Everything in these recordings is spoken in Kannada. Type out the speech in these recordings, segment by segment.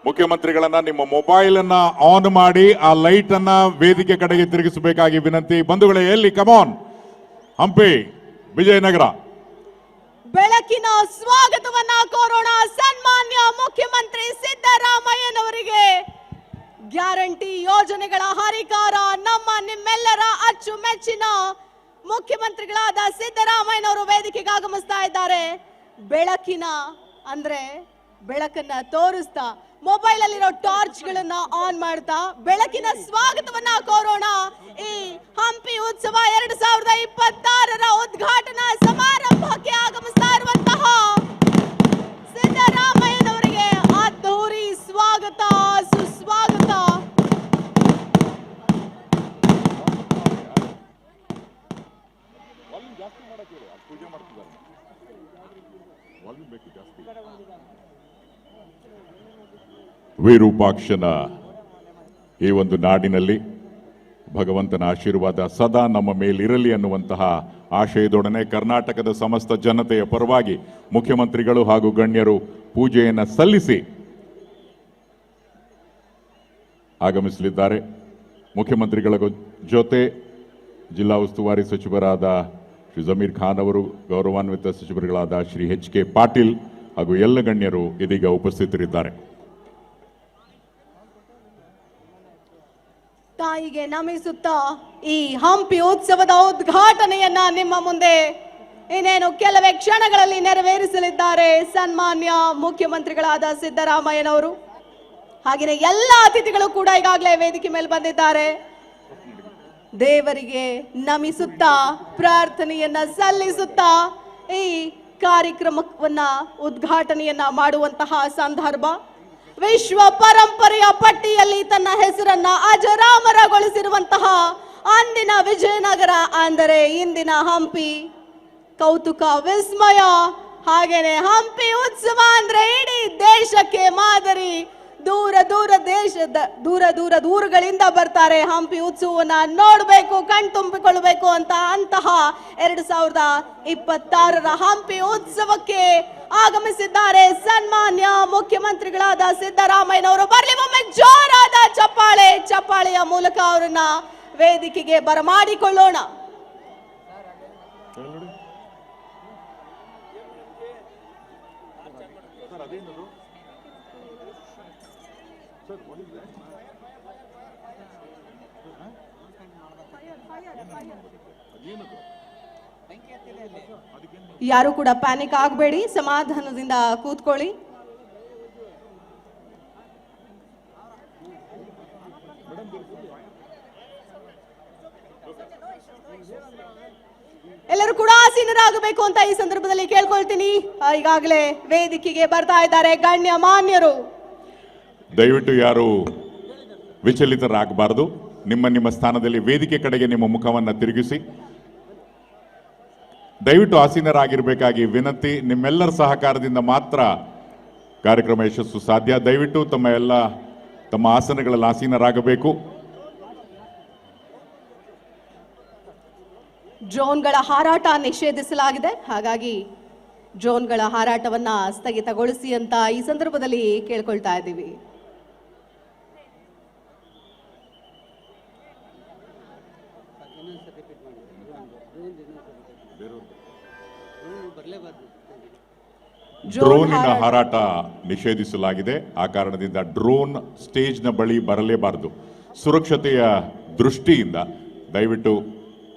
ಮುಖ್ಯಮಂತ್ರಿಗಳನ್ನ ನಿಮ್ಮ ಮೊಬೈಲ್ ಅನ್ನ ಆನ್ ಮಾಡಿ ಆ ಲೈಟ್ ಅನ್ನ ವೇದಿಕೆ ಕಡೆಗೆ ತಿರುಗಿಸಬೇಕಾಗಿ ವಿನಂತಿ. ಬಂಧುಗಳೇ, ಎಲ್ಲಿ ಕಮಾನ್, ಹಂಪಿ, ವಿಜಯನಗರ. ಬೆಳಕಿನ ಸ್ವಾಗತವನ್ನ ಕೋರೋಣ ಸನ್ಮಾನ್ಯ ಮುಖ್ಯಮಂತ್ರಿ ಸಿದ್ದರಾಮಯ್ಯನವರಿಗೆ. ಗ್ಯಾರಂಟಿ ಯೋಜನೆಗಳ ಹರಿಕಾರ ನಮ್ಮ ನಿಮ್ಮೆಲ್ಲರ ಅಚ್ಚುಮೆಚ್ಚಿನ ಮುಖ್ಯಮಂತ್ರಿಗಳಾದ ಸಿದ್ದರಾಮಯ್ಯನವರು ವೇದಿಕೆಗೆ ಆಗಮಿಸ್ತಾ ಇದ್ದಾರೆ. ಬೆಳಕಿನ ಅಂದ್ರೆ ಬೆಳಕನ್ನ ತೋರಿಸ್ತಾ ಮೊಬೈಲ್ ಅಲ್ಲಿರೋ ಟಾರ್ಚ್ ಗಳನ್ನ ಆನ್ ಮಾಡ್ತಾ ಬೆಳಕಿನ ಸ್ವಾಗತವನ್ನ ಕೋರೋಣ. ಈ ಹಂಪಿ ಉತ್ಸವ 2026ರ ಉದ್ಘಾಟನಾ ಸಮಾರಂಭಕ್ಕೆ ಆಗಮಿಸ್ತಾ ಇರುವಂತಹ ಸಿದ್ದರಾಮಯ್ಯನವರಿಗೆ ಅದ್ಧೂರಿ ಸ್ವಾಗತ, ಸುಸ್ವಾಗತ. ವಿರೂಪಾಕ್ಷನ ಈ ಒಂದು ನಾಡಿನಲ್ಲಿ ಭಗವಂತನ ಆಶೀರ್ವಾದ ಸದಾ ನಮ್ಮ ಮೇಲಿರಲಿ ಅನ್ನುವಂತಹ ಆಶಯದೊಡನೆ ಕರ್ನಾಟಕದ ಸಮಸ್ತ ಜನತೆಯ ಪರವಾಗಿ ಮುಖ್ಯಮಂತ್ರಿಗಳು ಹಾಗೂ ಗಣ್ಯರು ಪೂಜೆಯನ್ನು ಸಲ್ಲಿಸಿ ಆಗಮಿಸಲಿದ್ದಾರೆ. ಮುಖ್ಯಮಂತ್ರಿಗಳ ಜೊತೆ ಜಿಲ್ಲಾ ಉಸ್ತುವಾರಿ ಸಚಿವರಾದ ಶ್ರೀ ಜಮೀರ್ ಖಾನ್ ಅವರು, ಗೌರವಾನ್ವಿತ ಸಚಿವರುಗಳಾದ ಶ್ರೀ ಎಚ್.ಕೆ. ಪಾಟೀಲ್ ಹಾಗೂ ಎಲ್ಲ ಗಣ್ಯರು ಇದೀಗ ಉಪಸ್ಥಿತರಿದ್ದಾರೆ. ತಾಯಿಗೆ ನಮಿಸುತ್ತಾ ಈ ಹಂಪಿ ಉತ್ಸವದ ಉದ್ಘಾಟನೆಯನ್ನ ನಿಮ್ಮ ಮುಂದೆ ಇನ್ನೇನು ಕೆಲವೇ ಕ್ಷಣಗಳಲ್ಲಿ ನೆರವೇರಿಸಲಿದ್ದಾರೆ ಸನ್ಮಾನ್ಯ ಮುಖ್ಯಮಂತ್ರಿಗಳಾದ ಸಿದ್ದರಾಮಯ್ಯನವರು. ಹಾಗೆಯೇ ಎಲ್ಲ ಅತಿಥಿಗಳು ಕೂಡ ಈಗಾಗಲೇ ವೇದಿಕೆ ಮೇಲೆ ಬಂದಿದ್ದಾರೆ. ದೇವರಿಗೆ ನಮಿಸುತ್ತಾ ಪ್ರಾರ್ಥನೆಯನ್ನ ಸಲ್ಲಿಸುತ್ತಾ ಈ ಕಾರ್ಯಕ್ರಮವನ್ನ ಉದ್ಘಾಟನೆಯನ್ನ ಮಾಡುವಂತಹ ಸಂದರ್ಭ. ವಿಶ್ವ ಪರಂಪರೆಯ ಪಟ್ಟಿಯಲ್ಲಿ ತನ್ನ ಹೆಸರನ್ನ ಅಜರಾಮರಗೊಳಿಸಿರುವಂತಹ ಅಂದಿನ ವಿಜಯನಗರ ಅಂದರೆ ಇಂದಿನ ಹಂಪಿ ಕೌತುಕ ವಿಸ್ಮಯ. ಹಾಗೇನೆ ಹಂಪಿ ಉತ್ಸವ ಅಂದ್ರೆ ಇಡೀ ದೇಶಕ್ಕೆ ಮಾದರಿ. ದೂರಗಳಿಂದ ಬರ್ತಾರೆ ಹಂಪಿ ಉತ್ಸವವನ್ನ ನೋಡಬೇಕು, ಕಣ್ತುಂಬಿಕೊಳ್ಳಬೇಕು ಅಂತಹ 2026ರ ಹಂಪಿ ಉತ್ಸವಕ್ಕೆ ಆಗಮಿಸಿದ್ದಾರೆ ಸನ್ಮಾನ್ಯ ಮುಖ್ಯಮಂತ್ರಿಗಳಾದ ಸಿದ್ದರಾಮಯ್ಯನವರು. ಬರ್ಲಿ ಒಮ್ಮೆ ಜೋರಾದ ಚಪ್ಪಾಳೆಯ ಮೂಲಕ ಅವರನ್ನ ವೇದಿಕೆಗೆ ಬರಮಾಡಿಕೊಳ್ಳೋಣ. ಯಾರು ಕೂಡ ಪ್ಯಾನಿಕ್ ಆಗಬೇಡಿ, ಸಮಾಧಾನದಿಂದ ಕೂತ್ಕೊಳ್ಳಿ. ಎಲ್ಲರೂ ಕೂಡ ಆಸೀನರಾಗಬೇಕು ಅಂತ ಈ ಸಂದರ್ಭದಲ್ಲಿ ಕೇಳ್ಕೊಳ್ತೀನಿ. ಈಗಾಗಲೇ ವೇದಿಕೆಗೆ ಬರ್ತಾ ಇದ್ದಾರೆ ಗಣ್ಯ ಮಾನ್ಯರು. ದಯವಿಟ್ಟು ಯಾರು ವಿಚಲಿತರಾಗಬಾರದು. ನಿಮ್ಮ ಸ್ಥಾನದಲ್ಲಿ ವೇದಿಕೆ ಕಡೆಗೆ ನಿಮ್ಮ ಮುಖವನ್ನು ತಿರುಗಿಸಿ ದಯವಿಟ್ಟು ಆಸೀನರಾಗಿರಬೇಕಾಗಿ ವಿನಂತಿ. ನಿಮ್ಮೆಲ್ಲರ ಸಹಕಾರದಿಂದ ಮಾತ್ರ ಕಾರ್ಯಕ್ರಮ ಯಶಸ್ಸು ಸಾಧ್ಯ. ದಯವಿಟ್ಟು ತಮ್ಮ ಆಸನಗಳಲ್ಲಿ ಆಸೀನರಾಗಬೇಕು. ಡ್ರೋನ್ಗಳ ಹಾರಾಟ ನಿಷೇಧಿಸಲಾಗಿದೆ, ಹಾಗಾಗಿ ಡ್ರೋನ್ಗಳ ಹಾರಾಟವನ್ನ ಸ್ಥಗಿತಗೊಳಿಸಿ ಅಂತ ಈ ಸಂದರ್ಭದಲ್ಲಿ ಕೇಳ್ಕೊಳ್ತಾ ಇದ್ದೀವಿ. ಡ್ರೋನಿನ ಹಾರಾಟ ನಿಷೇಧಿಸಲಾಗಿದೆ. ಆ ಕಾರಣದಿಂದ ಡ್ರೋನ್ ಸ್ಟೇಜ್ನ ಬಳಿ ಬರಲೇಬಾರದು. ಸುರಕ್ಷತೆಯ ದೃಷ್ಟಿಯಿಂದ ದಯವಿಟ್ಟು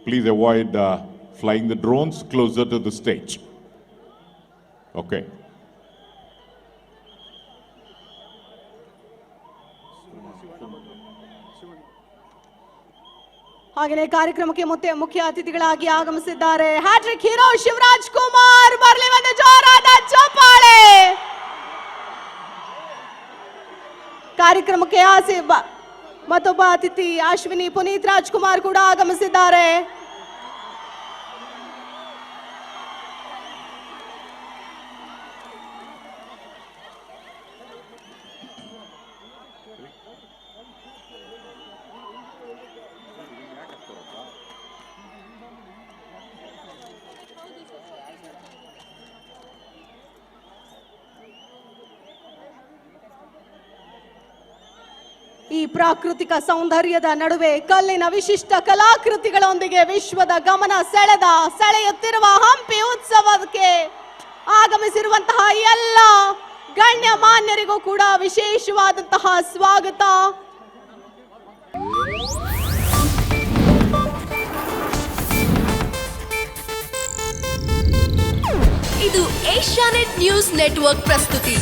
please avoid flying the drones closer to the stage. Okay. ಹಾಗೆಯೇ ಕಾರ್ಯಕ್ರಮಕ್ಕೆ ಮುಖ್ಯ ಅತಿಥಿಗಳಾಗಿ ಆಗಮಿಸಿದ್ದಾರೆ ಹ್ಯಾಟ್ರಿಕ್ ಹೀರೋ ಶಿವರಾಜ್ ಕುಮಾರ್. ಬರ್ಲಿ ಒಂದು ಜೋರಾದ ಚಪ್ಪಾಳೆ. ಕಾರ್ಯಕ್ರಮಕ್ಕೆ ಮತ್ತೊಬ್ಬ ಅತಿಥಿ ಅಶ್ವಿನಿ ಪುನೀತ್ ರಾಜ್ಕುಮಾರ್ ಕೂಡ ಆಗಮಿಸಿದ್ದಾರೆ. ಈ ಪ್ರಾಕೃತಿಕ ಸೌಂದರ್ಯದ ನಡುವೆ ಕಲ್ಲಿನ ವಿಶಿಷ್ಟ ಕಲಾಕೃತಿಗಳೊಂದಿಗೆ ವಿಶ್ವದ ಗಮನ ಸೆಳೆಯುತ್ತಿರುವ ಹಂಪಿ ಉತ್ಸವಕ್ಕೆ ಆಗಮಿಸಿರುವಂತಹ ಎಲ್ಲ ಗಣ್ಯ ಮಾನ್ಯರಿಗೂ ಕೂಡ ವಿಶೇಷವಾದಂತಹ ಸ್ವಾಗತ. ಇದು ಏಷ್ಯಾನೆಟ್ ನ್ಯೂಸ್ ನೆಟ್ವರ್ಕ್ ಪ್ರಸ್ತುತಿ.